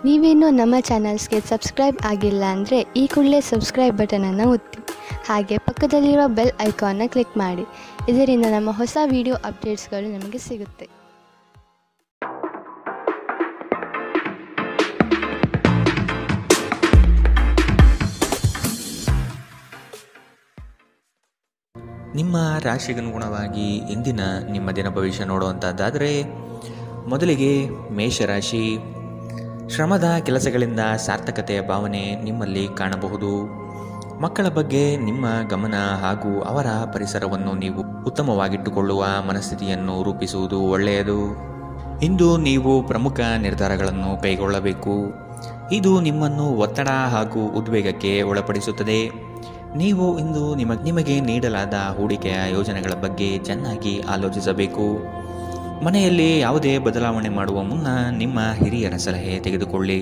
ನೀವೇನೂ ನಮ್ಮ ಚಾನಲ್ಸ್ಗೆ ಸಬ್ಸ್ಕ್ರೈಬ್ ಆಗಿಲ್ಲ ಅಂದರೆ ಈ ಕೂಡಲೇ ಸಬ್ಸ್ಕ್ರೈಬ್ ಬಟನನ್ನು ಒತ್ತಿ. ಹಾಗೆ ಪಕ್ಕದಲ್ಲಿರುವ ಬೆಲ್ ಐಕಾನ್ನ ಕ್ಲಿಕ್ ಮಾಡಿ. ಇದರಿಂದ ನಮ್ಮ ಹೊಸ ವಿಡಿಯೋ ಅಪ್ಡೇಟ್ಸ್ಗಳು ನಿಮಗೆ ಸಿಗುತ್ತೆ. ನಿಮ್ಮ ರಾಶಿಗನುಗುಣವಾಗಿ ಇಂದಿನ ನಿಮ್ಮ ದಿನ ಭವಿಷ್ಯ ನೋಡುವಂಥದ್ದಾದರೆ, ಮೊದಲಿಗೆ ಮೇಷರಾಶಿ. ಶ್ರಮದ ಕೆಲಸಗಳಿಂದ ಸಾರ್ಥಕತೆಯ ಭಾವನೆ ನಿಮ್ಮಲ್ಲಿ ಕಾಣಬಹುದು. ಮಕ್ಕಳ ಬಗ್ಗೆ ನಿಮ್ಮ ಗಮನ ಹಾಗೂ ಅವರ ಪರಿಸರವನ್ನು ನೀವು ಉತ್ತಮವಾಗಿಟ್ಟುಕೊಳ್ಳುವ ಮನಸ್ಥಿತಿಯನ್ನು ರೂಪಿಸುವುದು ಒಳ್ಳೆಯದು. ಇಂದು ನೀವು ಪ್ರಮುಖ ನಿರ್ಧಾರಗಳನ್ನು ಕೈಗೊಳ್ಳಬೇಕು. ಇದು ನಿಮ್ಮನ್ನು ಒತ್ತಡ ಹಾಗೂ ಉದ್ವೇಗಕ್ಕೆ ಒಳಪಡಿಸುತ್ತದೆ. ನೀವು ಇಂದು ನಿಮಗೆ ನೀಡಲಾದ ಹೂಡಿಕೆಯ ಯೋಜನೆಗಳ ಬಗ್ಗೆ ಚೆನ್ನಾಗಿ ಆಲೋಚಿಸಬೇಕು. ಮನೆಯಲ್ಲಿ ಯಾವುದೇ ಬದಲಾವಣೆ ಮಾಡುವ ಮುನ್ನ ನಿಮ್ಮ ಹಿರಿಯರ ಸಲಹೆ ತೆಗೆದುಕೊಳ್ಳಿ.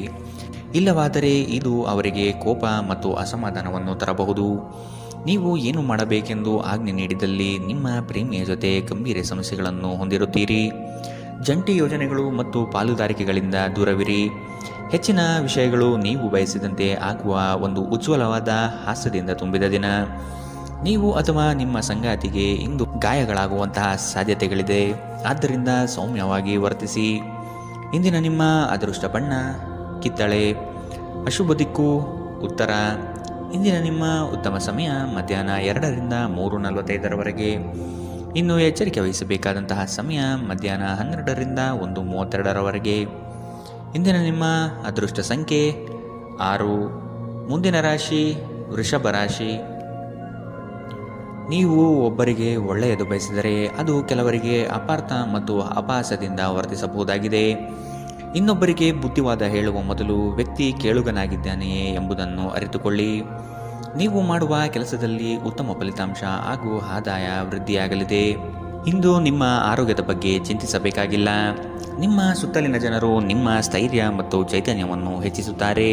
ಇಲ್ಲವಾದರೆ ಇದು ಅವರಿಗೆ ಕೋಪ ಮತ್ತು ಅಸಮಾಧಾನವನ್ನು ತರಬಹುದು. ನೀವು ಏನು ಮಾಡಬೇಕೆಂದು ಆಜ್ಞೆ ನೀಡಿದಲ್ಲಿ ನಿಮ್ಮ ಪ್ರೇಮಿಯ ಜೊತೆ ಗಂಭೀರ ಸಮಸ್ಯೆಗಳನ್ನು ಹೊಂದಿರುತ್ತೀರಿ. ಜಂಟಿ ಯೋಜನೆಗಳು ಮತ್ತು ಪಾಲುದಾರಿಕೆಗಳಿಂದ ದೂರವಿರಿ. ಹೆಚ್ಚಿನ ವಿಷಯಗಳು ನೀವು ಬಯಸಿದಂತೆ ಆಗುವ ಒಂದು ಉಜ್ವಲವಾದ ಹಾಸ್ಯದಿಂದ ತುಂಬಿದ ದಿನ. ನೀವು ಅಥವಾ ನಿಮ್ಮ ಸಂಗಾತಿಗೆ ಇಂದು ಗಾಯಗಳಾಗುವಂತಹ ಸಾಧ್ಯತೆಗಳಿದೆ. ಆದ್ದರಿಂದ ಸೌಮ್ಯವಾಗಿ ವರ್ತಿಸಿ. ಇಂದಿನ ನಿಮ್ಮ ಅದೃಷ್ಟ ಬಣ್ಣ ಕಿತ್ತಳೆ. ಅಶುಭ ದಿಕ್ಕು ಉತ್ತರ. ಇಂದಿನ ನಿಮ್ಮ ಉತ್ತಮ ಸಮಯ ಮಧ್ಯಾಹ್ನ 2ರಿಂದ 3:45 ಇನ್ನು ಎಚ್ಚರಿಕೆ ವಹಿಸಬೇಕಾದಂತಹ ಸಮಯ ಮಧ್ಯಾಹ್ನ 12ರಿಂದ 1:32. ಇಂದಿನ ನಿಮ್ಮ ಅದೃಷ್ಟ ಸಂಖ್ಯೆ 6. ಮುಂದಿನ ರಾಶಿ ವೃಷಭ ರಾಶಿ. ನೀವು ಒಬ್ಬರಿಗೆ ಒಳ್ಳೆಯದು ಬಯಸಿದರೆ ಅದು ಕೆಲವರಿಗೆ ಅಪಾರ್ಥ ಮತ್ತು ಅಪಹಾಸದಿಂದ ವರ್ತಿಸಬಹುದಾಗಿದೆ. ಇನ್ನೊಬ್ಬರಿಗೆ ಬುದ್ಧಿವಾದ ಹೇಳುವ ಮೊದಲು ವ್ಯಕ್ತಿ ಕೇಳುಗನಾಗಿದ್ದಾನೆಯೇ ಎಂಬುದನ್ನು ಅರಿತುಕೊಳ್ಳಿ. ನೀವು ಮಾಡುವ ಕೆಲಸದಲ್ಲಿ ಉತ್ತಮ ಫಲಿತಾಂಶ ಹಾಗೂ ಆದಾಯ ವೃದ್ಧಿಯಾಗಲಿದೆ. ಇಂದು ನಿಮ್ಮ ಆರೋಗ್ಯದ ಬಗ್ಗೆ ಚಿಂತಿಸಬೇಕಾಗಿಲ್ಲ. ನಿಮ್ಮ ಸುತ್ತಲಿನ ಜನರು ನಿಮ್ಮ ಸ್ಥೈರ್ಯ ಮತ್ತು ಚೈತನ್ಯವನ್ನು ಹೆಚ್ಚಿಸುತ್ತಾರೆ.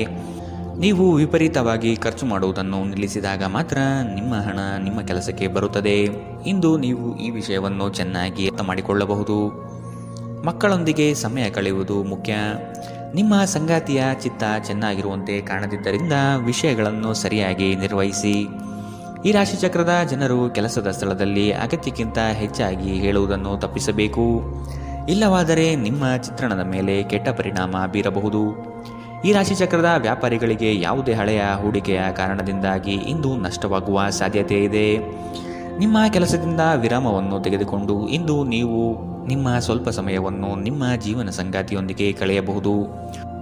ನೀವು ವಿಪರೀತವಾಗಿ ಖರ್ಚು ಮಾಡುವುದನ್ನು ನಿಲ್ಲಿಸಿದಾಗ ಮಾತ್ರ ನಿಮ್ಮ ಹಣ ನಿಮ್ಮ ಕೆಲಸಕ್ಕೆ ಬರುತ್ತದೆ. ಇಂದು ನೀವು ಈ ವಿಷಯವನ್ನು ಚೆನ್ನಾಗಿ ಅರ್ಥ ಮಾಡಿಕೊಳ್ಳಬಹುದು. ಮಕ್ಕಳೊಂದಿಗೆ ಸಮಯ ಕಳೆಯುವುದು ಮುಖ್ಯ. ನಿಮ್ಮ ಸಂಗಾತಿಯ ಚಿತ್ತ ಚೆನ್ನಾಗಿರುವಂತೆ ಕಾಣದಿದ್ದರಿಂದ ವಿಷಯಗಳನ್ನು ಸರಿಯಾಗಿ ನಿರ್ವಹಿಸಿ. ಈ ರಾಶಿಚಕ್ರದ ಜನರು ಕೆಲಸದ ಸ್ಥಳದಲ್ಲಿ ಅಗತ್ಯಕ್ಕಿಂತ ಹೆಚ್ಚಾಗಿ ಹೇಳುವುದನ್ನು ತಪ್ಪಿಸಬೇಕು. ಇಲ್ಲವಾದರೆ ನಿಮ್ಮ ಚಿತ್ರಣದ ಮೇಲೆ ಕೆಟ್ಟ ಪರಿಣಾಮ ಬೀರಬಹುದು. ಈ ರಾಶಿಚಕ್ರದ ವ್ಯಾಪಾರಿಗಳಿಗೆ ಯಾವುದೇ ಹಳೆಯ ಹೂಡಿಕೆಯ ಕಾರಣದಿಂದಾಗಿ ಇಂದು ನಷ್ಟವಾಗುವ ಸಾಧ್ಯತೆ ಇದೆ. ನಿಮ್ಮ ಕೆಲಸದಿಂದ ವಿರಾಮವನ್ನು ತೆಗೆದುಕೊಂಡು ಇಂದು ನೀವು ನಿಮ್ಮ ಸ್ವಲ್ಪ ಸಮಯವನ್ನು ನಿಮ್ಮ ಜೀವನ ಸಂಗಾತಿಯೊಂದಿಗೆ ಕಳೆಯಬಹುದು.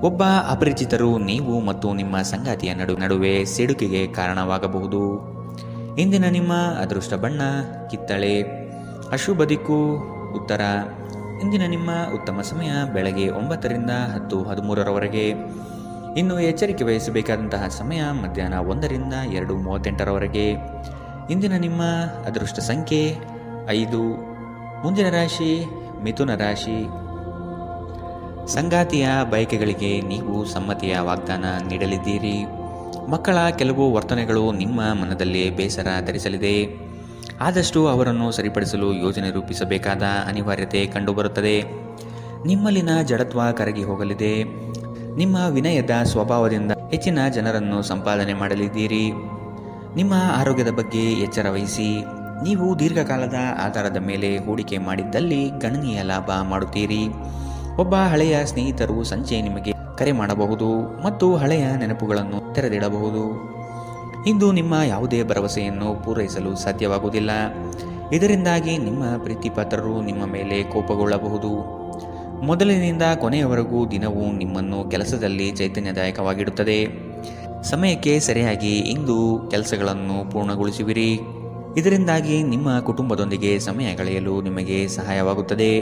ಒಬ್ಬ ಅಪರಿಚಿತರು ನೀವು ಮತ್ತು ನಿಮ್ಮ ಸಂಗಾತಿಯ ನಡುವೆ ಸಿಡುಕಿಗೆ ಕಾರಣವಾಗಬಹುದು. ಇಂದಿನ ನಿಮ್ಮ ಅದೃಷ್ಟ ಬಣ್ಣ ಕಿತ್ತಳೆ. ಅಶುಭ ದಿಕ್ಕು ಉತ್ತರ. ಇಂದಿನ ನಿಮ್ಮ ಉತ್ತಮ ಸಮಯ ಬೆಳಗ್ಗೆ 9ರಿಂದ 10:13 ಇನ್ನು ಎಚ್ಚರಿಕೆ ವಹಿಸಬೇಕಾದಂತಹ ಸಮಯ ಮಧ್ಯಾಹ್ನ 1ರಿಂದ 2:38. ಇಂದಿನ ನಿಮ್ಮ ಅದೃಷ್ಟ ಸಂಖ್ಯೆ 5. ಮುಂದಿನ ರಾಶಿ ಮಿಥುನ ರಾಶಿ. ಸಂಗಾತಿಯ ಬಯಕೆಗಳಿಗೆ ನೀವು ಸಮ್ಮತಿಯ ವಾಗ್ದಾನ ನೀಡಲಿದ್ದೀರಿ. ಮಕ್ಕಳ ಕೆಲವು ವರ್ತನೆಗಳು ನಿಮ್ಮ ಮನದಲ್ಲಿ ಬೇಸರ ಧರಿಸಲಿದೆ. ಆದಷ್ಟು ಅವರನ್ನು ಸರಿಪಡಿಸಲು ಯೋಜನೆ ರೂಪಿಸಬೇಕಾದ ಅನಿವಾರ್ಯತೆ ಕಂಡುಬರುತ್ತದೆ. ನಿಮ್ಮಲ್ಲಿನ ಜಡತ್ವ ಕರಗಿ ಹೋಗಲಿದೆ. ನಿಮ್ಮ ವಿನಯದ ಸ್ವಭಾವದಿಂದ ಹೆಚ್ಚಿನ ಜನರನ್ನು ಸಂಪಾದನೆ ಮಾಡಲಿದ್ದೀರಿ. ನಿಮ್ಮ ಆರೋಗ್ಯದ ಬಗ್ಗೆ ಎಚ್ಚರ ವಹಿಸಿ. ನೀವು ದೀರ್ಘಕಾಲದ ಆಧಾರದ ಮೇಲೆ ಹೂಡಿಕೆ ಮಾಡಿದ್ದಲ್ಲಿ ಗಣನೀಯ ಲಾಭ ಮಾಡುತ್ತೀರಿ. ಒಬ್ಬ ಹಳೆಯ ಸ್ನೇಹಿತರು ಸಂಜೆ ನಿಮಗೆ ಕರೆ ಮಾಡಬಹುದು ಮತ್ತು ಹಳೆಯ ನೆನಪುಗಳನ್ನು ತೆರೆದಿಡಬಹುದು. ಇಂದು ನಿಮ್ಮ ಯಾವುದೇ ಭರವಸೆಯನ್ನು ಪೂರೈಸಲು ಸಾಧ್ಯವಾಗುವುದಿಲ್ಲ. ಇದರಿಂದಾಗಿ ನಿಮ್ಮ ಪ್ರೀತಿಪಾತ್ರರು ನಿಮ್ಮ ಮೇಲೆ ಕೋಪಗೊಳ್ಳಬಹುದು. ಮೊದಲಿನಿಂದ ಕೊನೆಯವರೆಗೂ ದಿನವೂ ನಿಮ್ಮನ್ನು ಕೆಲಸದಲ್ಲಿ ಚೈತನ್ಯದಾಯಕವಾಗಿಡುತ್ತದೆ. ಸಮಯಕ್ಕೆ ಸರಿಯಾಗಿ ಇಂದು ಕೆಲಸಗಳನ್ನು ಪೂರ್ಣಗೊಳಿಸುವಿರಿ. ಇದರಿಂದಾಗಿ ನಿಮ್ಮ ಕುಟುಂಬದೊಂದಿಗೆ ಸಮಯ ಕಳೆಯಲು ನಿಮಗೆ ಸಹಾಯವಾಗುತ್ತದೆ.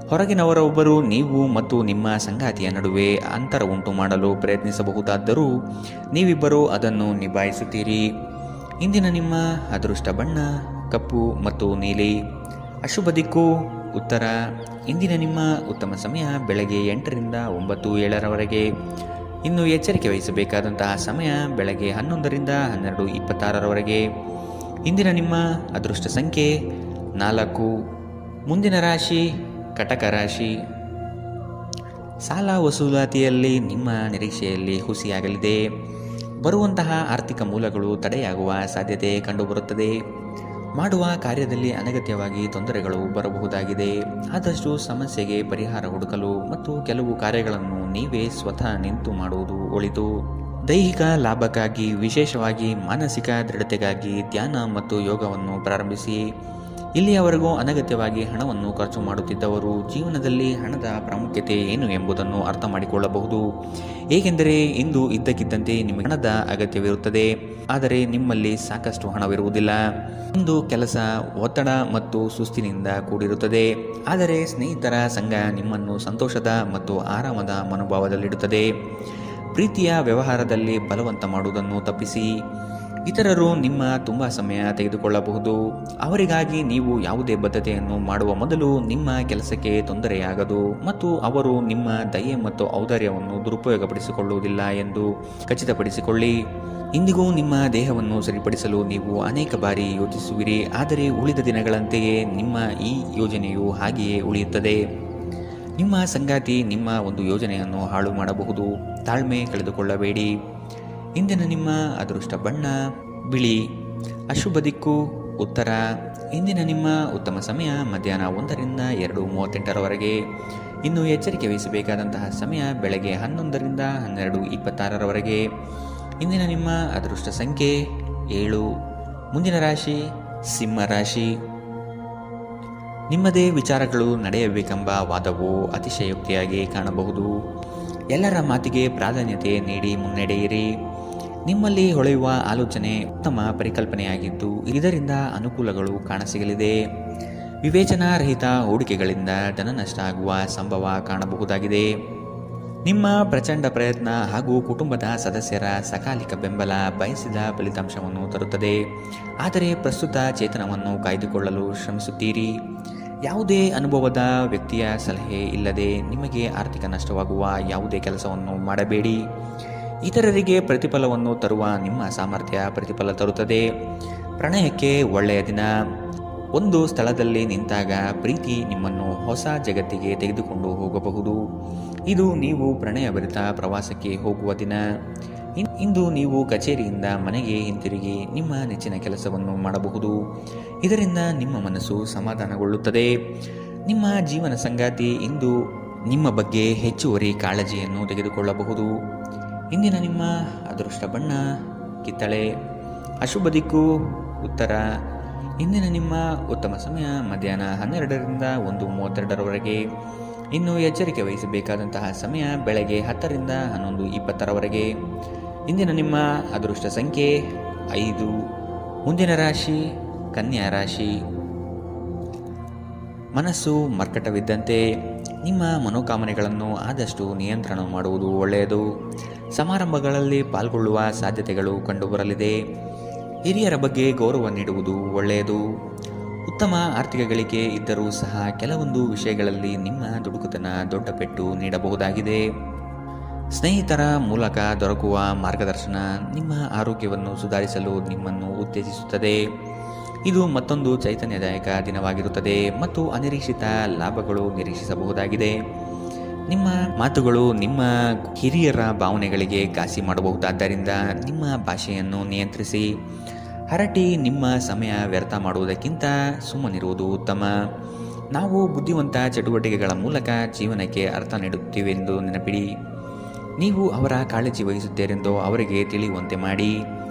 ಹೊರಗಿನವರೊಬ್ಬರು ನೀವು ಮತ್ತು ನಿಮ್ಮ ಸಂಗಾತಿಯ ನಡುವೆ ಅಂತರ ಉಂಟು ಮಾಡಲು ಪ್ರಯತ್ನಿಸಬಹುದಾದರೂ ನೀವಿಬ್ಬರೂ ಅದನ್ನು ನಿಭಾಯಿಸುತ್ತೀರಿ. ಇಂದಿನ ನಿಮ್ಮ ಅದೃಷ್ಟ ಬಣ್ಣ ಕಪ್ಪು ಮತ್ತು ನೀಲಿ. ಅಶುಭ ದಿಕ್ಕು ಉತ್ತರ. ಇಂದಿನ ನಿಮ್ಮ ಉತ್ತಮ ಸಮಯ ಬೆಳಗ್ಗೆ 8ರಿಂದ 9:07 ಇನ್ನು ಎಚ್ಚರಿಕೆ ವಹಿಸಬೇಕಾದಂತಹ ಸಮಯ ಬೆಳಗ್ಗೆ 11ರಿಂದ 12:26. ಇಂದಿನ ನಿಮ್ಮ ಅದೃಷ್ಟ ಸಂಖ್ಯೆ 4. ಮುಂದಿನ ರಾಶಿ ಕಟಕ ರಾಶಿ. ಸಾಲ ವಸೂಲಾತಿಯಲ್ಲಿ ನಿಮ್ಮ ನಿರೀಕ್ಷೆಯಲ್ಲಿ ಹುಸಿಯಾಗಲಿದೆ. ಬರುವಂತಹ ಆರ್ಥಿಕ ಮೂಲಗಳು ತಡೆಯಾಗುವ ಸಾಧ್ಯತೆ ಕಂಡುಬರುತ್ತದೆ. ಮಾಡುವ ಕಾರ್ಯದಲ್ಲಿ ಅನಗತ್ಯವಾಗಿ ತೊಂದರೆಗಳು ಬರಬಹುದಾಗಿದೆ. ಆದಷ್ಟು ಸಮಸ್ಯೆಗೆ ಪರಿಹಾರ ಹುಡುಕಲು ಮತ್ತು ಕೆಲವು ಕಾರ್ಯಗಳನ್ನು ನೀವೇ ಸ್ವತಃ ನಿಂತು ಮಾಡುವುದು ಒಳಿತು. ದೈಹಿಕ ಲಾಭಕ್ಕಾಗಿ, ವಿಶೇಷವಾಗಿ ಮಾನಸಿಕ ದೃಢತೆಗಾಗಿ ಧ್ಯಾನ ಮತ್ತು ಯೋಗವನ್ನು ಪ್ರಾರಂಭಿಸಿ. ಇಲ್ಲಿಯವರೆಗೂ ಅನಗತ್ಯವಾಗಿ ಹಣವನ್ನು ಖರ್ಚು ಮಾಡುತ್ತಿದ್ದವರು ಜೀವನದಲ್ಲಿ ಹಣದ ಪ್ರಾಮುಖ್ಯತೆ ಏನು ಎಂಬುದನ್ನು ಅರ್ಥ ಮಾಡಿಕೊಳ್ಳಬಹುದು. ಏಕೆಂದರೆ ಇಂದು ಇದ್ದಕ್ಕಿದ್ದಂತೆ ನಿಮಗೆ ಹಣದ ಅಗತ್ಯವಿರುತ್ತದೆ, ಆದರೆ ನಿಮ್ಮಲ್ಲಿ ಸಾಕಷ್ಟು ಹಣವಿರುವುದಿಲ್ಲ. ಇಂದು ಕೆಲಸ ಒತ್ತಡ ಮತ್ತು ಸುಸ್ತಿನಿಂದ ಕೂಡಿರುತ್ತದೆ, ಆದರೆ ಸ್ನೇಹಿತರ ಸಂಘ ನಿಮ್ಮನ್ನು ಸಂತೋಷದ ಮತ್ತು ಆರಾಮದ ಮನೋಭಾವದಲ್ಲಿಡುತ್ತದೆ. ಪ್ರೀತಿಯ ವ್ಯವಹಾರದಲ್ಲಿ ಬಲವಂತ ಮಾಡುವುದನ್ನು ತಪ್ಪಿಸಿ. ಇತರರು ನಿಮ್ಮ ತುಂಬ ಸಮಯ ತೆಗೆದುಕೊಳ್ಳಬಹುದು. ಅವರಿಗಾಗಿ ನೀವು ಯಾವುದೇ ಬದ್ಧತೆಯನ್ನು ಮಾಡುವ ಮೊದಲು ನಿಮ್ಮ ಕೆಲಸಕ್ಕೆ ತೊಂದರೆಯಾಗದು ಮತ್ತು ಅವರು ನಿಮ್ಮ ದಯೆ ಮತ್ತು ಔದಾರ್ಯವನ್ನು ದುರುಪಯೋಗಪಡಿಸಿಕೊಳ್ಳುವುದಿಲ್ಲ ಎಂದು ಖಚಿತಪಡಿಸಿಕೊಳ್ಳಿ. ಇಂದಿಗೂ ನಿಮ್ಮ ದೇಹವನ್ನು ಸರಿಪಡಿಸಲು ನೀವು ಅನೇಕ ಬಾರಿ ಯೋಚಿಸುವಿರಿ, ಆದರೆ ಉಳಿದ ದಿನಗಳಂತೆಯೇ ನಿಮ್ಮ ಈ ಯೋಜನೆಯು ಹಾಗೆಯೇ ಉಳಿಯುತ್ತದೆ. ನಿಮ್ಮ ಸಂಗಾತಿ ನಿಮ್ಮ ಒಂದು ಯೋಜನೆಯನ್ನು ಹಾಳು ಮಾಡಬಹುದು. ತಾಳ್ಮೆ ಕಳೆದುಕೊಳ್ಳಬೇಡಿ. ಇಂದಿನ ನಿಮ್ಮ ಅದೃಷ್ಟ ಬಣ್ಣ ಬಿಳಿ. ಅಶುಭ ದಿಕ್ಕು ಉತ್ತರ. ಇಂದಿನ ನಿಮ್ಮ ಉತ್ತಮ ಸಮಯ ಮಧ್ಯಾಹ್ನ 1ರಿಂದ 2:38ರವರೆಗೆ. ಇನ್ನು ಎಚ್ಚರಿಕೆ ವಹಿಸಬೇಕಾದಂತಹ ಸಮಯ ಬೆಳಗ್ಗೆ 11ರಿಂದ 12:26ರವರೆಗೆ. ಇಂದಿನ ನಿಮ್ಮ ಅದೃಷ್ಟ ಸಂಖ್ಯೆ 7. ಮುಂದಿನ ರಾಶಿ ಸಿಂಹ ರಾಶಿ. ನಿಮ್ಮದೇ ವಿಚಾರಗಳು ನಡೆಯಬೇಕೆಂಬ ವಾದವು ಅತಿಶಯೋಕ್ತಿಯಾಗಿ ಕಾಣಬಹುದು. ಎಲ್ಲರ ಮಾತಿಗೆ ಪ್ರಾಧಾನ್ಯತೆ ನೀಡಿ ಮುನ್ನಡೆಯಿರಿ. ನಿಮ್ಮಲ್ಲಿ ಹೊಳೆಯುವ ಆಲೋಚನೆ ಉತ್ತಮ ಪರಿಕಲ್ಪನೆಯಾಗಿದ್ದು ಇದರಿಂದ ಅನುಕೂಲಗಳು ಕಾಣಸಿಗಲಿದೆ. ವಿವೇಚನಾರಹಿತ ಹೂಡಿಕೆಗಳಿಂದ ಧನನಷ್ಟ ಆಗುವ ಸಂಭವ ಕಾಣಬಹುದಾಗಿದೆ. ನಿಮ್ಮ ಪ್ರಚಂಡ ಪ್ರಯತ್ನ ಹಾಗೂ ಕುಟುಂಬದ ಸದಸ್ಯರ ಸಕಾಲಿಕ ಬೆಂಬಲ ಬಯಸಿದ ಫಲಿತಾಂಶವನ್ನು ತರುತ್ತದೆ, ಆದರೆ ಪ್ರಸ್ತುತ ಚೇತನವನ್ನು ಕಾಯ್ದುಕೊಳ್ಳಲು ಶ್ರಮಿಸುತ್ತೀರಿ. ಯಾವುದೇ ಅನುಭವದ ವ್ಯಕ್ತಿಯ ಸಲಹೆ ಇಲ್ಲದೆ ನಿಮಗೆ ಆರ್ಥಿಕ ನಷ್ಟವಾಗುವ ಯಾವುದೇ ಕೆಲಸವನ್ನು ಮಾಡಬೇಡಿ. ಇತರರಿಗೆ ಪ್ರತಿಫಲವನ್ನು ತರುವ ನಿಮ್ಮ ಸಾಮರ್ಥ್ಯ ಪ್ರತಿಫಲ ತರುತ್ತದೆ. ಪ್ರಣಯಕ್ಕೆ ಒಳ್ಳೆಯ ದಿನ. ಒಂದು ಸ್ಥಳದಲ್ಲಿ ನಿಂತಾಗ ಪ್ರೀತಿ ನಿಮ್ಮನ್ನು ಹೊಸ ಜಗತ್ತಿಗೆ ತೆಗೆದುಕೊಂಡು ಹೋಗಬಹುದು. ಇದು ನೀವು ಪ್ರಣಯಭರಿತ ಪ್ರವಾಸಕ್ಕೆ ಹೋಗುವ ದಿನ. ಇಂದು ನೀವು ಕಚೇರಿಯಿಂದ ಮನೆಗೆ ಹಿಂತಿರುಗಿ ನಿಮ್ಮ ನೆಚ್ಚಿನ ಕೆಲಸವನ್ನು ಮಾಡಬಹುದು. ಇದರಿಂದ ನಿಮ್ಮ ಮನಸ್ಸು ಸಮಾಧಾನಗೊಳ್ಳುತ್ತದೆ. ನಿಮ್ಮ ಜೀವನ ಸಂಗಾತಿ ಇಂದು ನಿಮ್ಮ ಬಗ್ಗೆ ಹೆಚ್ಚುವರಿ ಕಾಳಜಿಯನ್ನು ತೆಗೆದುಕೊಳ್ಳಬಹುದು. ಇಂದಿನ ನಿಮ್ಮ ಅದೃಷ್ಟ ಬಣ್ಣ ಕಿತ್ತಳೆ. ಅಶುಭ ದಿಕ್ಕು ಉತ್ತರ. ಇಂದಿನ ನಿಮ್ಮ ಉತ್ತಮ ಸಮಯ ಮಧ್ಯಾಹ್ನ 12ರಿಂದ 1:32ರವರೆಗೆ. ಇನ್ನು ಎಚ್ಚರಿಕೆ ವಹಿಸಬೇಕಾದಂತಹ ಸಮಯ ಬೆಳಗ್ಗೆ 10ರಿಂದ 11:20ರವರೆಗೆ. ಇಂದಿನ ನಿಮ್ಮ ಅದೃಷ್ಟ ಸಂಖ್ಯೆ 5. ಮುಂದಿನ ರಾಶಿ ಕನ್ಯಾ ರಾಶಿ. ಮನಸ್ಸು ಮರ್ಕಟವಿದ್ದಂತೆ. ನಿಮ್ಮ ಮನೋಕಾಮನೆಗಳನ್ನು ಆದಷ್ಟು ನಿಯಂತ್ರಣ ಮಾಡುವುದು ಒಳ್ಳೆಯದು. ಸಮಾರಂಭಗಳಲ್ಲಿ ಪಾಲ್ಗೊಳ್ಳುವ ಸಾಧ್ಯತೆಗಳು ಕಂಡುಬರಲಿದೆ. ಹಿರಿಯರ ಬಗ್ಗೆ ಗೌರವ ನೀಡುವುದು ಒಳ್ಳೆಯದು. ಉತ್ತಮ ಆರ್ಥಿಕ ಗಳಿಕೆ ಇದ್ದರೂ ಸಹ ಕೆಲವೊಂದು ವಿಷಯಗಳಲ್ಲಿ ನಿಮ್ಮ ದುಡುಕುತನ ದೊಡ್ಡ ಪೆಟ್ಟು ನೀಡಬಹುದಾಗಿದೆ. ಸ್ನೇಹಿತರ ಮೂಲಕ ದೊರಕುವ ಮಾರ್ಗದರ್ಶನ ನಿಮ್ಮ ಆರೋಗ್ಯವನ್ನು ಸುಧಾರಿಸಲು ನಿಮ್ಮನ್ನು ಉತ್ತೇಜಿಸುತ್ತದೆ. ಇದು ಮತ್ತೊಂದು ಚೈತನ್ಯದಾಯಕ ದಿನವಾಗಿರುತ್ತದೆ ಮತ್ತು ಅನಿರೀಕ್ಷಿತ ಲಾಭಗಳು ನಿರೀಕ್ಷಿಸಬಹುದಾಗಿದೆ. ನಿಮ್ಮ ಮಾತುಗಳು ನಿಮ್ಮ ಹಿರಿಯರ ಭಾವನೆಗಳಿಗೆ ಘಾಸಿ ಮಾಡಬಹುದಾದ್ದರಿಂದ ನಿಮ್ಮ ಭಾಷೆಯನ್ನು ನಿಯಂತ್ರಿಸಿ. ಹರಟಿ ನಿಮ್ಮ ಸಮಯ ವ್ಯರ್ಥ ಮಾಡುವುದಕ್ಕಿಂತ ಸುಮ್ಮನಿರುವುದು ಉತ್ತಮ. ನಾವು ಬುದ್ಧಿವಂತ ಚಟುವಟಿಕೆಗಳ ಮೂಲಕ ಜೀವನಕ್ಕೆ ಅರ್ಥ ನೀಡುತ್ತೀವೆಂದು ನೆನಪಿಡಿ. ನೀವು ಅವರ ಕಾಳಜಿ ವಹಿಸುತ್ತೀರೆಂದು ಅವರಿಗೆ ತಿಳಿಯುವಂತೆ ಮಾಡಿ.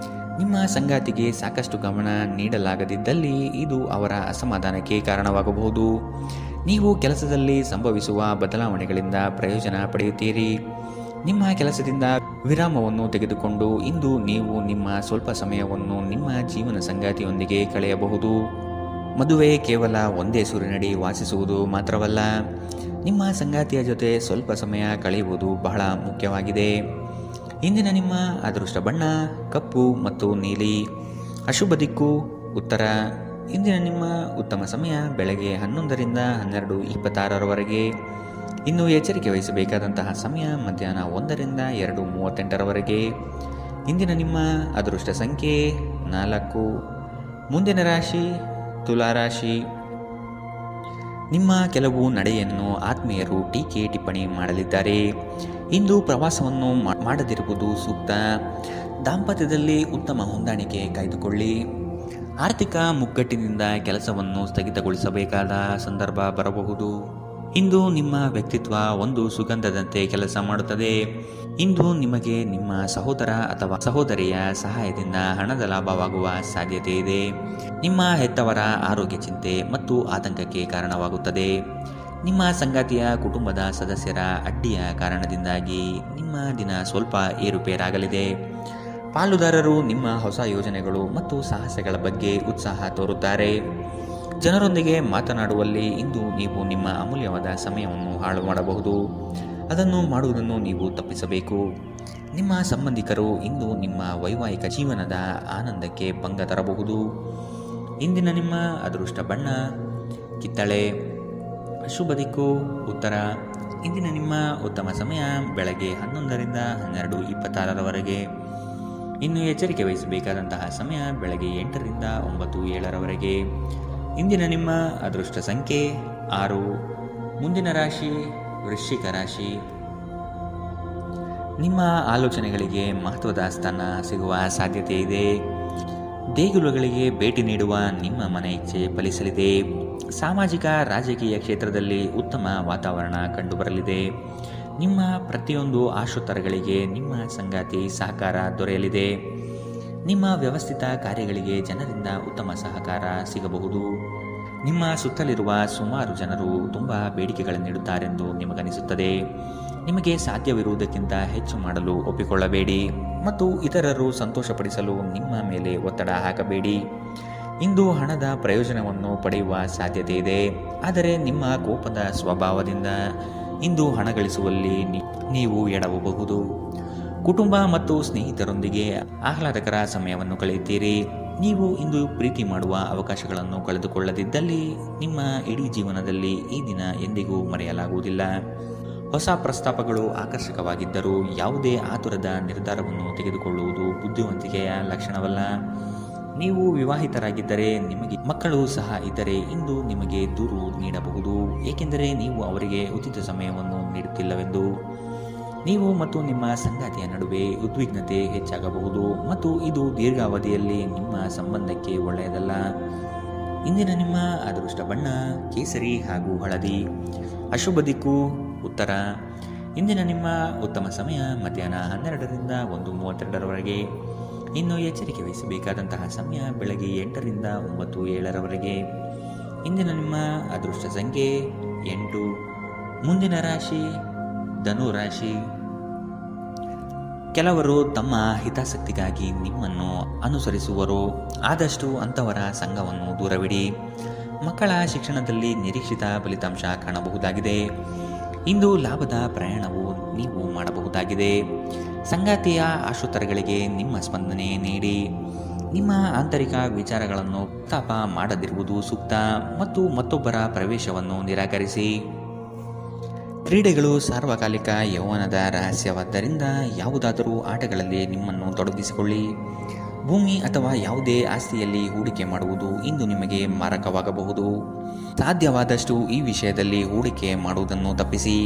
ನಿಮ್ಮ ಸಂಗಾತಿಗೆ ಸಾಕಷ್ಟು ಗಮನ ನೀಡಲಾಗದಿದ್ದಲ್ಲಿ ಇದು ಅವರ ಅಸಮಾಧಾನಕ್ಕೆ ಕಾರಣವಾಗಬಹುದು. ನೀವು ಕೆಲಸದಲ್ಲಿ ಸಂಭವಿಸುವ ಬದಲಾವಣೆಗಳಿಂದ ಪ್ರಯೋಜನ ಪಡೆಯುತ್ತೀರಿ. ನಿಮ್ಮ ಕೆಲಸದಿಂದ ವಿರಾಮವನ್ನು ತೆಗೆದುಕೊಂಡು ಇಂದು ನೀವು ನಿಮ್ಮ ಸ್ವಲ್ಪ ಸಮಯವನ್ನು ನಿಮ್ಮ ಜೀವನ ಸಂಗಾತಿಯೊಂದಿಗೆ ಕಳೆಯಬಹುದು. ಮದುವೆ ಕೇವಲ ಒಂದೇ ಸೂರಿನಡಿ ವಾಸಿಸುವುದು ಮಾತ್ರವಲ್ಲ, ನಿಮ್ಮ ಸಂಗಾತಿಯ ಜೊತೆ ಸ್ವಲ್ಪ ಸಮಯ ಕಳೆಯುವುದು ಬಹಳ ಮುಖ್ಯವಾಗಿದೆ. ಇಂದಿನ ನಿಮ್ಮ ಅದೃಷ್ಟ ಬಣ್ಣ ಕಪ್ಪು ಮತ್ತು ನೀಲಿ. ಅಶುಭ ದಿಕ್ಕು ಉತ್ತರ. ಇಂದಿನ ನಿಮ್ಮ ಉತ್ತಮ ಸಮಯ ಬೆಳಗ್ಗೆ 11ರಿಂದ 12:26ರವರೆಗೆ. ಇನ್ನು ಎಚ್ಚರಿಕೆ ವಹಿಸಬೇಕಾದಂತಹ ಸಮಯ ಮಧ್ಯಾಹ್ನ 1ರಿಂದ 2:38ರವರೆಗೆ. ಇಂದಿನ ನಿಮ್ಮ ಅದೃಷ್ಟ ಸಂಖ್ಯೆ 4. ಮುಂದಿನ ರಾಶಿ ತುಲಾರಾಶಿ. ನಿಮ್ಮ ಕೆಲವು ನಡೆಯನ್ನು ಆತ್ಮೀಯರು ಟೀಕೆ ಟಿಪ್ಪಣಿ ಮಾಡಲಿದ್ದಾರೆ. ಇಂದು ಪ್ರವಾಸವನ್ನು ಮಾಡದಿರುವುದು ಸೂಕ್ತ. ದಾಂಪತ್ಯದಲ್ಲಿ ಉತ್ತಮ ಹೊಂದಾಣಿಕೆ ಕಾಯ್ದುಕೊಳ್ಳಿ. ಆರ್ಥಿಕ ಮುಗ್ಗಟ್ಟಿನಿಂದ ಕೆಲಸವನ್ನು ಸ್ಥಗಿತಗೊಳಿಸಬೇಕಾದ ಸಂದರ್ಭ ಬರಬಹುದು. ಇಂದು ನಿಮ್ಮ ವ್ಯಕ್ತಿತ್ವ ಒಂದು ಸುಗಂಧದಂತೆ ಕೆಲಸ ಮಾಡುತ್ತದೆ. ಇಂದು ನಿಮಗೆ ನಿಮ್ಮ ಸಹೋದರ ಅಥವಾ ಸಹೋದರಿಯ ಸಹಾಯದಿಂದ ಹಣದ ಲಾಭವಾಗುವ ಸಾಧ್ಯತೆ ಇದೆ. ನಿಮ್ಮ ಹೆತ್ತವರ ಆರೋಗ್ಯ ಚಿಂತೆ ಮತ್ತು ಆತಂಕಕ್ಕೆ ಕಾರಣವಾಗುತ್ತದೆ. ನಿಮ್ಮ ಸಂಗಾತಿಯ ಕುಟುಂಬದ ಸದಸ್ಯರ ಅಡ್ಡಿಯ ಕಾರಣದಿಂದಾಗಿ ನಿಮ್ಮ ದಿನ ಸ್ವಲ್ಪ ಏರುಪೇರಾಗಲಿದೆ. ಪಾಲುದಾರರು ನಿಮ್ಮ ಹೊಸ ಯೋಜನೆಗಳು ಮತ್ತು ಸಾಹಸಗಳ ಬಗ್ಗೆ ಉತ್ಸಾಹ ತೋರುತ್ತಾರೆ. ಜನರೊಂದಿಗೆ ಮಾತನಾಡುವಲ್ಲಿ ಇಂದು ನೀವು ನಿಮ್ಮ ಅಮೂಲ್ಯವಾದ ಸಮಯವನ್ನು ಹಾಳು ಮಾಡಬಹುದು. ಅದನ್ನು ಮಾಡುವುದನ್ನು ನೀವು ತಪ್ಪಿಸಬೇಕು. ನಿಮ್ಮ ಸಂಬಂಧಿಕರು ಇಂದು ನಿಮ್ಮ ವೈವಾಹಿಕ ಜೀವನದ ಆನಂದಕ್ಕೆ ಭಂಗ ತರಬಹುದು. ಇಂದಿನ ನಿಮ್ಮ ಅದೃಷ್ಟ ಬಣ್ಣ ಕಿತ್ತಳೆ. ಶುಭ ದಿಕ್ಕು ಉತ್ತರ. ಇಂದಿನ ನಿಮ್ಮ ಉತ್ತಮ ಸಮಯ ಬೆಳಗ್ಗೆ 11ರಿಂದ 12:26ರವರೆಗೆ. ಇನ್ನು ಎಚ್ಚರಿಕೆ ವಹಿಸಬೇಕಾದಂತಹ ಸಮಯ ಬೆಳಗ್ಗೆ 8ರಿಂದ 9:07ರವರೆಗೆ. ಇಂದಿನ ನಿಮ್ಮ ಅದೃಷ್ಟ ಸಂಖ್ಯೆ 6. ಮುಂದಿನ ರಾಶಿ ವೃಶ್ಚಿಕ ರಾಶಿ. ನಿಮ್ಮ ಆಲೋಚನೆಗಳಿಗೆ ಮಹತ್ವದ ಸ್ಥಾನ ಸಿಗುವ ಸಾಧ್ಯತೆ ಇದೆ. ದೇಗುಲಗಳಿಗೆ ಭೇಟಿ ನೀಡುವ ನಿಮ್ಮ ಮನ ಇಚ್ಛೆ ಫಲಿಸಲಿದೆ. ಸಾಮಾಜಿಕ ರಾಜಕೀಯ ಕ್ಷೇತ್ರದಲ್ಲಿ ಉತ್ತಮ ವಾತಾವರಣ ಕಂಡುಬರಲಿದೆ. ನಿಮ್ಮ ಪ್ರತಿಯೊಂದು ಆಶೋತ್ತರಗಳಿಗೆ ನಿಮ್ಮ ಸಂಗಾತಿ ಸಹಕಾರ ದೊರೆಯಲಿದೆ. ನಿಮ್ಮ ವ್ಯವಸ್ಥಿತ ಕಾರ್ಯಗಳಿಗೆ ಜನರಿಂದ ಉತ್ತಮ ಸಹಕಾರ ಸಿಗಬಹುದು. ನಿಮ್ಮ ಸುತ್ತಲಿರುವ ಸುಮಾರು ಜನರು ತುಂಬ ಬೇಡಿಕೆಗಳನ್ನಿಡುತ್ತಾರೆಂದು ನಿಮಗನಿಸುತ್ತದೆ. ನಿಮಗೆ ಸಾಧ್ಯವಿರುವುದಕ್ಕಿಂತ ಹೆಚ್ಚು ಮಾಡಲು ಒಪ್ಪಿಕೊಳ್ಳಬೇಡಿ ಮತ್ತು ಇತರರು ಸಂತೋಷಪಡಿಸಲು ನಿಮ್ಮ ಮೇಲೆ ಒತ್ತಡ ಹಾಕಬೇಡಿ. ಇಂದು ಹಣದ ಪ್ರಯೋಜನವನ್ನು ಪಡೆಯುವ ಸಾಧ್ಯತೆ ಇದೆ. ಆದರೆ ನಿಮ್ಮ ಕೋಪದ ಸ್ವಭಾವದಿಂದ ಇಂದು ಹಣ ಗಳಿಸುವಲ್ಲಿ ನೀವು ಎಡವಬಹುದು. ಕುಟುಂಬ ಮತ್ತು ಸ್ನೇಹಿತರೊಂದಿಗೆ ಆಹ್ಲಾದಕರ ಸಮಯವನ್ನು ಕಳೆಯುತ್ತೀರಿ. ನೀವು ಇಂದು ಪ್ರೀತಿ ಮಾಡುವ ಅವಕಾಶಗಳನ್ನು ಕಳೆದುಕೊಳ್ಳದಿದ್ದಲ್ಲಿ ನಿಮ್ಮ ಇಡೀ ಜೀವನದಲ್ಲಿ ಈ ದಿನ ಎಂದಿಗೂ ಮರೆಯಲಾಗುವುದಿಲ್ಲ. ಹೊಸ ಪ್ರಸ್ತಾಪಗಳು ಆಕರ್ಷಕವಾಗಿದ್ದರೂ ಯಾವುದೇ ಆತುರದ ನಿರ್ಧಾರವನ್ನು ತೆಗೆದುಕೊಳ್ಳುವುದು ಬುದ್ಧಿವಂತಿಕೆಯ ಲಕ್ಷಣವಲ್ಲ. ನೀವು ವಿವಾಹಿತರಾಗಿದ್ದರೆ ನಿಮಗೆ ಮಕ್ಕಳು ಸಹ ಇದ್ದರೆ ಇಂದು ನಿಮಗೆ ದೂರು ನೀಡಬಹುದು, ಏಕೆಂದರೆ ನೀವು ಅವರಿಗೆ ಉಚಿತ ಸಮಯವನ್ನು ನೀಡುತ್ತಿಲ್ಲವೆಂದು. ನೀವು ಮತ್ತು ನಿಮ್ಮ ಸಂಗಾತಿಯ ನಡುವೆ ಉದ್ವಿಗ್ನತೆ ಹೆಚ್ಚಾಗಬಹುದು ಮತ್ತು ಇದು ದೀರ್ಘಾವಧಿಯಲ್ಲಿ ನಿಮ್ಮ ಸಂಬಂಧಕ್ಕೆ ಒಳ್ಳೆಯದಲ್ಲ. ಇಂದಿನ ನಿಮ್ಮ ಅದೃಷ್ಟ ಬಣ್ಣ ಕೇಸರಿ ಹಾಗೂ ಹಳದಿ. ಅಶುಭ ದಿಕ್ಕು ಉತ್ತರ. ಇಂದಿನ ನಿಮ್ಮ ಉತ್ತಮ ಸಮಯ ಮಧ್ಯಾಹ್ನ 12ರಿಂದ 1:32ರವರೆಗೆ. ಇನ್ನು ಎಚ್ಚರಿಕೆ ವಹಿಸಬೇಕಾದಂತಹ ಸಮಯ ಬೆಳಗ್ಗೆ 8ರಿಂದ 9:07ರವರೆಗೆ. ಇಂದಿನ ನಿಮ್ಮ ಅದೃಷ್ಟ ಸಂಖ್ಯೆ 8. ಮುಂದಿನ ರಾಶಿ ಧನು ರಾಶಿ. ಕೆಲವರು ತಮ್ಮ ಹಿತಾಸಕ್ತಿಗಾಗಿ ನಿಮ್ಮನ್ನು ಅನುಸರಿಸುವರು. ಆದಷ್ಟು ಅಂಥವರ ಸಂಘವನ್ನು ದೂರವಿಡಿ. ಮಕ್ಕಳ ಶಿಕ್ಷಣದಲ್ಲಿ ನಿರೀಕ್ಷಿತ ಫಲಿತಾಂಶ ಕಾಣಬಹುದಾಗಿದೆ. ಇಂದು ಲಾಭದ ಪ್ರಯಾಣವು ನೀವು ಮಾಡಬಹುದಾಗಿದೆ. ಸಂಗಾತಿಯ ಆಶೋತ್ತರಗಳಿಗೆ ನಿಮ್ಮ ಸ್ಪಂದನೆ ನೀಡಿ. ನಿಮ್ಮ ಆಂತರಿಕ ವಿಚಾರಗಳನ್ನು ಪ್ರಸ್ತಾಪ ಮಾಡದಿರುವುದು ಸೂಕ್ತ ಮತ್ತು ಮತ್ತೊಬ್ಬರ ಪ್ರವೇಶವನ್ನು ನಿರಾಕರಿಸಿ. ಕ್ರೀಡೆಗಳು ಸಾರ್ವಕಾಲಿಕ ಯೌವನದ ರಹಸ್ಯವಾದ್ದರಿಂದ ಯಾವುದಾದರೂ ಆಟಗಳಲ್ಲಿ ನಿಮ್ಮನ್ನು ತೊಡಗಿಸಿಕೊಳ್ಳಿ. ಭೂಮಿ ಅಥವಾ ಯಾವುದೇ ಆಸ್ತಿಯಲ್ಲಿ ಹೂಡಿಕೆ ಮಾಡುವುದು ಇಂದು ನಿಮಗೆ ಮಾರಕವಾಗಬಹುದು. ಸಾಧ್ಯವಾದಷ್ಟು ಈ ವಿಷಯದಲ್ಲಿ ಹೂಡಿಕೆ ಮಾಡುವುದನ್ನು ತಪ್ಪಿಸಿ.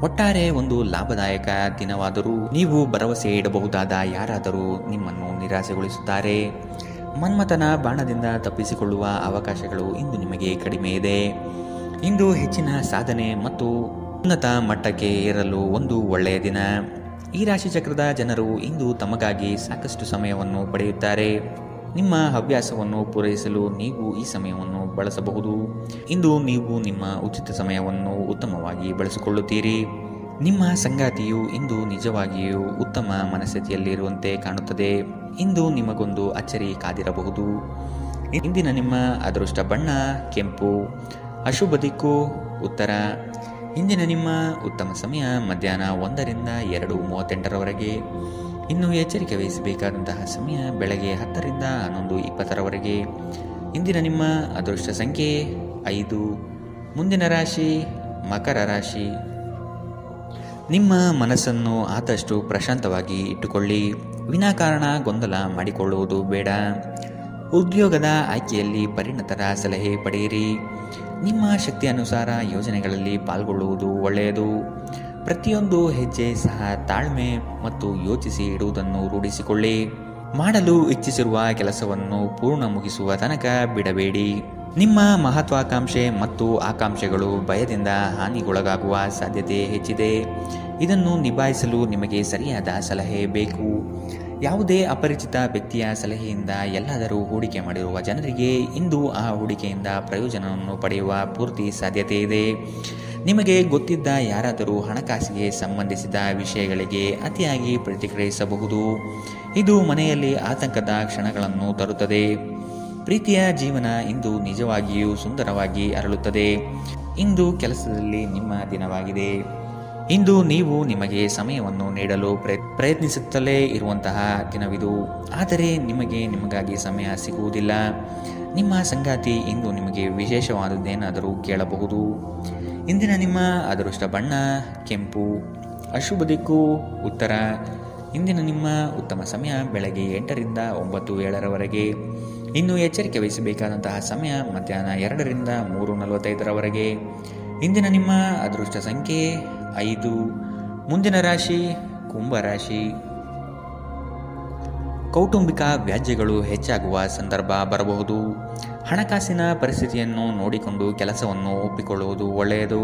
ಒಟ್ಟಾರೆ ಒಂದು ಲಾಭದಾಯಕ ದಿನವಾದರೂ ನೀವು ಭರವಸೆ ಇಡಬಹುದಾದ ಯಾರಾದರೂ ನಿಮ್ಮನ್ನು ನಿರಾಸೆಗೊಳಿಸುತ್ತಾರೆ. ಮನ್ಮಥನ ಬಾಣದಿಂದ ತಪ್ಪಿಸಿಕೊಳ್ಳುವ ಅವಕಾಶಗಳು ಇಂದು ನಿಮಗೆ ಕಡಿಮೆ ಇದೆ. ಇಂದು ಹೆಚ್ಚಿನ ಸಾಧನೆ ಮತ್ತು ಉನ್ನತ ಮಟ್ಟಕ್ಕೆ ಏರಲು ಒಂದು ಒಳ್ಳೆಯ ದಿನ. ಈ ರಾಶಿಚಕ್ರದ ಜನರು ಇಂದು ತಮಗಾಗಿ ಸಾಕಷ್ಟು ಸಮಯವನ್ನು ಪಡೆಯುತ್ತಾರೆ. ನಿಮ್ಮ ಹವ್ಯಾಸವನ್ನು ಪೂರೈಸಲು ನೀವು ಈ ಸಮಯವನ್ನು ಬಳಸಬಹುದು. ಇಂದು ನೀವು ನಿಮ್ಮ ಉಚಿತ ಸಮಯವನ್ನು ಉತ್ತಮವಾಗಿ ಬಳಸಿಕೊಳ್ಳುತ್ತೀರಿ. ನಿಮ್ಮ ಸಂಗಾತಿಯು ಇಂದು ನಿಜವಾಗಿಯೂ ಉತ್ತಮ ಮನಸ್ಥಿತಿಯಲ್ಲಿರುವಂತೆ ಕಾಣುತ್ತದೆ. ಇಂದು ನಿಮಗೊಂದು ಅಚ್ಚರಿ ಕಾದಿರಬಹುದು. ಇಂದಿನ ನಿಮ್ಮ ಅದೃಷ್ಟ ಬಣ್ಣ ಕೆಂಪು. ಅಶುಭ ದಿಕ್ಕು ಉತ್ತರ. ಇಂದಿನ ನಿಮ್ಮ ಉತ್ತಮ ಸಮಯ ಮಧ್ಯಾಹ್ನ 1ರಿಂದ 2:38ರವರೆಗೆ. ಇನ್ನು ಎಚ್ಚರಿಕೆ ವಹಿಸಬೇಕಾದಂತಹ ಸಮಯ ಬೆಳಗ್ಗೆ 10ರಿಂದ 11:20ರವರೆಗೆ. ಇಂದಿನ ನಿಮ್ಮ ಅದೃಷ್ಟ ಸಂಖ್ಯೆ 5. ಮುಂದಿನ ರಾಶಿ ಮಕರ ರಾಶಿ. ನಿಮ್ಮ ಮನಸ್ಸನ್ನು ಆದಷ್ಟು ಪ್ರಶಾಂತವಾಗಿ ಇಟ್ಟುಕೊಳ್ಳಿ. ವಿನಾಕಾರಣ ಗೊಂದಲ ಮಾಡಿಕೊಳ್ಳುವುದು ಬೇಡ. ಉದ್ಯೋಗದ ಆಯ್ಕೆಯಲ್ಲಿ ಪರಿಣತರ ಸಲಹೆ ಪಡೆಯಿರಿ. ನಿಮ್ಮ ಶಕ್ತಿ ಅನುಸಾರ ಯೋಜನೆಗಳಲ್ಲಿ ಪಾಲ್ಗೊಳ್ಳುವುದು ಒಳ್ಳೆಯದು. ಪ್ರತಿಯೊಂದು ಹೆಜ್ಜೆ ಸಹ ತಾಳ್ಮೆ ಮತ್ತು ಯೋಚಿಸಿ ಇಡುವುದನ್ನು ರೂಢಿಸಿಕೊಳ್ಳಿ. ಮಾಡಲು ಇಚ್ಛಿಸಿರುವ ಕೆಲಸವನ್ನು ಪೂರ್ಣ ಮುಗಿಸುವ ತನಕ ಬಿಡಬೇಡಿ. ನಿಮ್ಮ ಮಹತ್ವಾಕಾಂಕ್ಷೆ ಮತ್ತು ಆಕಾಂಕ್ಷೆಗಳು ಭಯದಿಂದ ಹಾನಿಗೊಳಗಾಗುವ ಸಾಧ್ಯತೆ ಹೆಚ್ಚಿದೆ. ಇದನ್ನು ನಿಭಾಯಿಸಲು ನಿಮಗೆ ಸರಿಯಾದ ಸಲಹೆ ಬೇಕು. ಯಾವುದೇ ಅಪರಿಚಿತ ವ್ಯಕ್ತಿಯ ಸಲಹೆಯಿಂದ ಎಲ್ಲಾದರೂ ಹೂಡಿಕೆ ಮಾಡಿರುವ ಜನರಿಗೆ ಇಂದು ಆ ಹೂಡಿಕೆಯಿಂದ ಪ್ರಯೋಜನವನ್ನು ಪಡೆಯುವ ಪೂರ್ತಿ ಸಾಧ್ಯತೆ ಇದೆ. ನಿಮಗೆ ಗೊತ್ತಿದ್ದ ಯಾರಾದರೂ ಹಣಕಾಸಿಗೆ ಸಂಬಂಧಿಸಿದ ವಿಷಯಗಳಿಗೆ ಅತಿಯಾಗಿ ಪ್ರತಿಕ್ರಿಯಿಸಬಹುದು. ಇದು ಮನೆಯಲ್ಲಿ ಆತಂಕದ ಕ್ಷಣಗಳನ್ನು ತರುತ್ತದೆ. ಪ್ರೀತಿಯ ಜೀವನ ಇಂದು ನಿಜವಾಗಿಯೂ ಸುಂದರವಾಗಿ ಅರಳುತ್ತದೆ. ಇಂದು ಕೆಲಸದಲ್ಲಿ ನಿಮ್ಮ ದಿನವಾಗಿದೆ. ಇಂದು ನೀವು ನಿಮಗೆ ಸಮಯವನ್ನು ನೀಡಲು ಪ್ರಯತ್ನಿಸುತ್ತಲೇ ಇರುವಂತಹ ದಿನವಿದು. ಆದರೆ ನಿಮಗಾಗಿ ಸಮಯ ಸಿಗುವುದಿಲ್ಲ. ನಿಮ್ಮ ಸಂಗಾತಿ ಇಂದು ನಿಮಗೆ ವಿಶೇಷವಾದದ್ದೇನಾದರೂ ಕೇಳಬಹುದು. ಇಂದಿನ ನಿಮ್ಮ ಅದೃಷ್ಟ ಬಣ್ಣ ಕೆಂಪು. ಅಶುಭ ದಿಕ್ಕು ಉತ್ತರ. ಇಂದಿನ ನಿಮ್ಮ ಉತ್ತಮ ಸಮಯ ಬೆಳಗ್ಗೆ 8ರಿಂದ 9:07 ಇನ್ನು ಎಚ್ಚರಿಕೆ ವಹಿಸಬೇಕಾದಂತಹ ಸಮಯ ಮಧ್ಯಾಹ್ನ 2ರಿಂದ 3:45 ಇಂದಿನ ನಿಮ್ಮ ಅದೃಷ್ಟ ಸಂಖ್ಯೆ 5. ಮುಂದಿನ ರಾಶಿ ಕುಂಭರಾಶಿ. ಕೌಟುಂಬಿಕ ವ್ಯಾಜ್ಯಗಳು ಹೆಚ್ಚಾಗುವ ಸಂದರ್ಭ ಬರಬಹುದು. ಹಣಕಾಸಿನ ಪರಿಸ್ಥಿತಿಯನ್ನು ನೋಡಿಕೊಂಡು ಕೆಲಸವನ್ನು ಒಪ್ಪಿಕೊಳ್ಳುವುದು ಒಳ್ಳೆಯದು.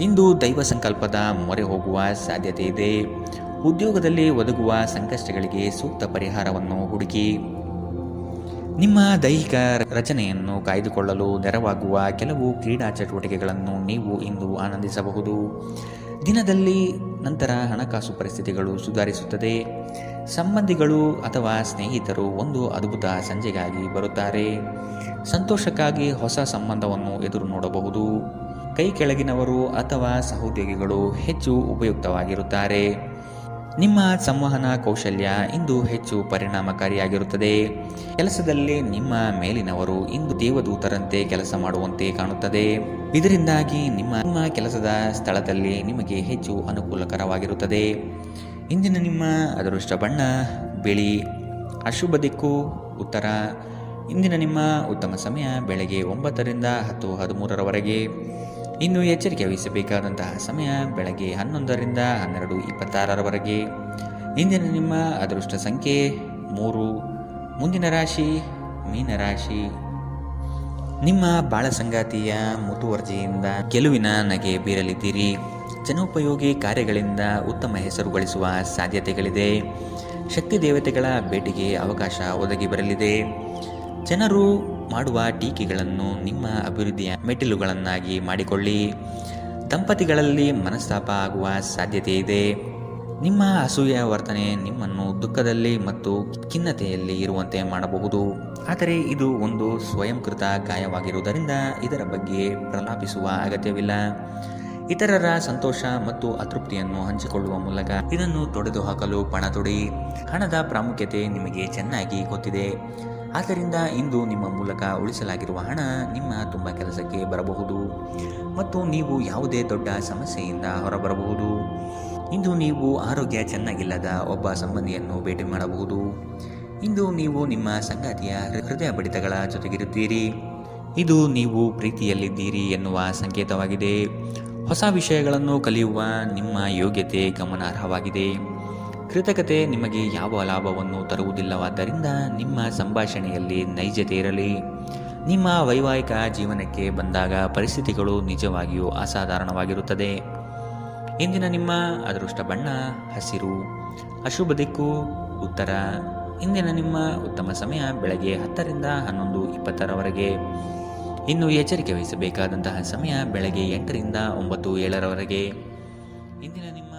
ಇಂದು ದೈವ ಸಂಕಲ್ಪದ ಮೊರೆ ಹೋಗುವ ಸಾಧ್ಯತೆ ಇದೆ. ಉದ್ಯೋಗದಲ್ಲಿ ಒದಗುವ ಸಂಕಷ್ಟಗಳಿಗೆ ಸೂಕ್ತ ಪರಿಹಾರವನ್ನು ಹುಡುಕಿ. ನಿಮ್ಮ ದೈಹಿಕ ರಚನೆಯನ್ನು ಕಾಯ್ದುಕೊಳ್ಳಲು ನೆರವಾಗುವ ಕೆಲವು ಕ್ರೀಡಾ ಚಟುವಟಿಕೆಗಳನ್ನು ನೀವು ಇಂದು ಆನಂದಿಸಬಹುದು. ದಿನದಲ್ಲಿ ನಂತರ ಹಣಕಾಸು ಪರಿಸ್ಥಿತಿಗಳು ಸುಧಾರಿಸುತ್ತದೆ. ಸಂಬಂಧಿಗಳು ಅಥವಾ ಸ್ನೇಹಿತರು ಒಂದು ಅದ್ಭುತ ಸಂಜೆಗಾಗಿ ಬರುತ್ತಾರೆ. ಸಂತೋಷಕ್ಕಾಗಿ ಹೊಸ ಸಂಬಂಧವನ್ನು ಎದುರು ನೋಡಬಹುದು. ಕೈ ಕೆಳಗಿನವರು ಅಥವಾ ಸಹೋದ್ಯೋಗಿಗಳು ಹೆಚ್ಚು ಉಪಯುಕ್ತವಾಗಿರುತ್ತಾರೆ. ನಿಮ್ಮ ಸಂವಹನ ಕೌಶಲ್ಯ ಇಂದು ಹೆಚ್ಚು ಪರಿಣಾಮಕಾರಿಯಾಗಿರುತ್ತದೆ. ಕೆಲಸದಲ್ಲಿ ನಿಮ್ಮ ಮೇಲಿನವರು ಇಂದು ದೇವದೂತರಂತೆ ಕೆಲಸ ಮಾಡುವಂತೆ ಕಾಣುತ್ತದೆ. ಇದರಿಂದಾಗಿ ನಿಮ್ಮ ಕೆಲಸದ ಸ್ಥಳದಲ್ಲಿ ನಿಮಗೆ ಹೆಚ್ಚು ಅನುಕೂಲಕರವಾಗಿರುತ್ತದೆ. ಇಂದಿನ ನಿಮ್ಮ ಅದೃಷ್ಟ ಬಣ್ಣ ಬಿಳಿ. ಅಶುಭ ದಿಕ್ಕು ಉತ್ತರ. ಇಂದಿನ ನಿಮ್ಮ ಉತ್ತಮ ಸಮಯ ಬೆಳಗ್ಗೆ 9ರಿಂದ 10:13 ಇನ್ನು ಎಚ್ಚರಿಕೆ ವಹಿಸಬೇಕಾದಂತಹ ಸಮಯ ಬೆಳಗ್ಗೆ 11ರಿಂದ 12:26 ಇಂದಿನ ನಿಮ್ಮ ಅದೃಷ್ಟ ಸಂಖ್ಯೆ 3. ಮುಂದಿನ ರಾಶಿ ಮೀನರಾಶಿ. ನಿಮ್ಮ ಬಾಳ ಸಂಗಾತಿಯ ಮುತುವರ್ಜಿಯಿಂದ ಗೆಲುವಿನ ನಗೆ ಬೀರಲಿದ್ದೀರಿ. ಜನೋಪಯೋಗಿ ಕಾರ್ಯಗಳಿಂದ ಉತ್ತಮ ಹೆಸರು ಗಳಿಸುವ ಸಾಧ್ಯತೆಗಳಿದೆ. ಶಕ್ತಿ ದೇವತೆಗಳ ಭೇಟಿಗೆ ಅವಕಾಶ ಒದಗಿ ಬರಲಿದೆ. ಜನರು ಮಾಡುವ ಟೀಕೆಗಳನ್ನು ನಿಮ್ಮ ಅಭಿವೃದ್ಧಿಯ ಮೆಟ್ಟಿಲುಗಳನ್ನಾಗಿ ಮಾಡಿಕೊಳ್ಳಿ. ದಂಪತಿಗಳಲ್ಲಿ ಮನಸ್ತಾಪ ಆಗುವ ಸಾಧ್ಯತೆ ಇದೆ. ನಿಮ್ಮ ಅಸೂಯ ವರ್ತನೆ ನಿಮ್ಮನ್ನು ದುಃಖದಲ್ಲಿ ಮತ್ತು ಖಿನ್ನತೆಯಲ್ಲಿ ಇರುವಂತೆ ಮಾಡಬಹುದು. ಆದರೆ ಇದು ಒಂದು ಸ್ವಯಂಕೃತ ಗಾಯವಾಗಿರುವುದರಿಂದ ಇದರ ಬಗ್ಗೆ ಪ್ರಲಾಪಿಸುವ ಅಗತ್ಯವಿಲ್ಲ. ಇತರರ ಸಂತೋಷ ಮತ್ತು ಅತೃಪ್ತಿಯನ್ನು ಹಂಚಿಕೊಳ್ಳುವ ಮೂಲಕ ಇದನ್ನು ತೊಡೆದುಹಾಕಲು ಪಣ ತೊಡಿ. ಹಣದ ಪ್ರಾಮುಖ್ಯತೆ ನಿಮಗೆ ಚೆನ್ನಾಗಿ ಗೊತ್ತಿದೆ. ಆದ್ದರಿಂದ ಇಂದು ನಿಮ್ಮ ಮೂಲಕ ಉಳಿಸಲಾಗಿರುವ ಹಣ ನಿಮ್ಮ ತುಂಬ ಕೆಲಸಕ್ಕೆ ಬರಬಹುದು ಮತ್ತು ನೀವು ಯಾವುದೇ ದೊಡ್ಡ ಸಮಸ್ಯೆಯಿಂದ ಹೊರಬರಬಹುದು. ಇಂದು ನೀವು ಆರೋಗ್ಯ ಚೆನ್ನಾಗಿಲ್ಲದ ಒಬ್ಬ ಸಂಬಂಧಿಯನ್ನು ಭೇಟಿ ಮಾಡಬಹುದು. ಇಂದು ನೀವು ನಿಮ್ಮ ಸಂಗಾತಿಯ ಹೃದಯ ಬಡಿತಗಳ ಜೊತೆಗಿರುತ್ತೀರಿ. ಇದು ನೀವು ಪ್ರೀತಿಯಲ್ಲಿದ್ದೀರಿ ಎನ್ನುವ ಸಂಕೇತವಾಗಿದೆ. ಹೊಸ ವಿಷಯಗಳನ್ನು ಕಲಿಯುವ ನಿಮ್ಮ ಯೋಗ್ಯತೆ ಗಮನಾರ್ಹವಾಗಿದೆ. ಕೃತಕತೆ ನಿಮಗೆ ಯಾವ ಲಾಭವನ್ನು ತರುವುದಿಲ್ಲವಾದ್ದರಿಂದ ನಿಮ್ಮ ಸಂಭಾಷಣೆಯಲ್ಲಿ ನೈಜತೆ ಇರಲಿ. ನಿಮ್ಮ ವೈವಾಹಿಕ ಜೀವನಕ್ಕೆ ಬಂದಾಗ ಪರಿಸ್ಥಿತಿಗಳು ನಿಜವಾಗಿಯೂ ಅಸಾಧಾರಣವಾಗಿರುತ್ತದೆ. ಇಂದಿನ ನಿಮ್ಮ ಅದೃಷ್ಟ ಬಣ್ಣ ಹಸಿರು. ಅಶುಭ ದಿಕ್ಕು ಉತ್ತರ. ಇಂದಿನ ನಿಮ್ಮ ಉತ್ತಮ ಸಮಯ ಬೆಳಗ್ಗೆ 10ರಿಂದ 11:20 ಇನ್ನು ಎಚ್ಚರಿಕೆ ವಹಿಸಬೇಕಾದಂತಹ ಸಮಯ ಬೆಳಗ್ಗೆ 8ರಿಂದ 9:07 ಇಂದಿನ ನಿಮ್ಮ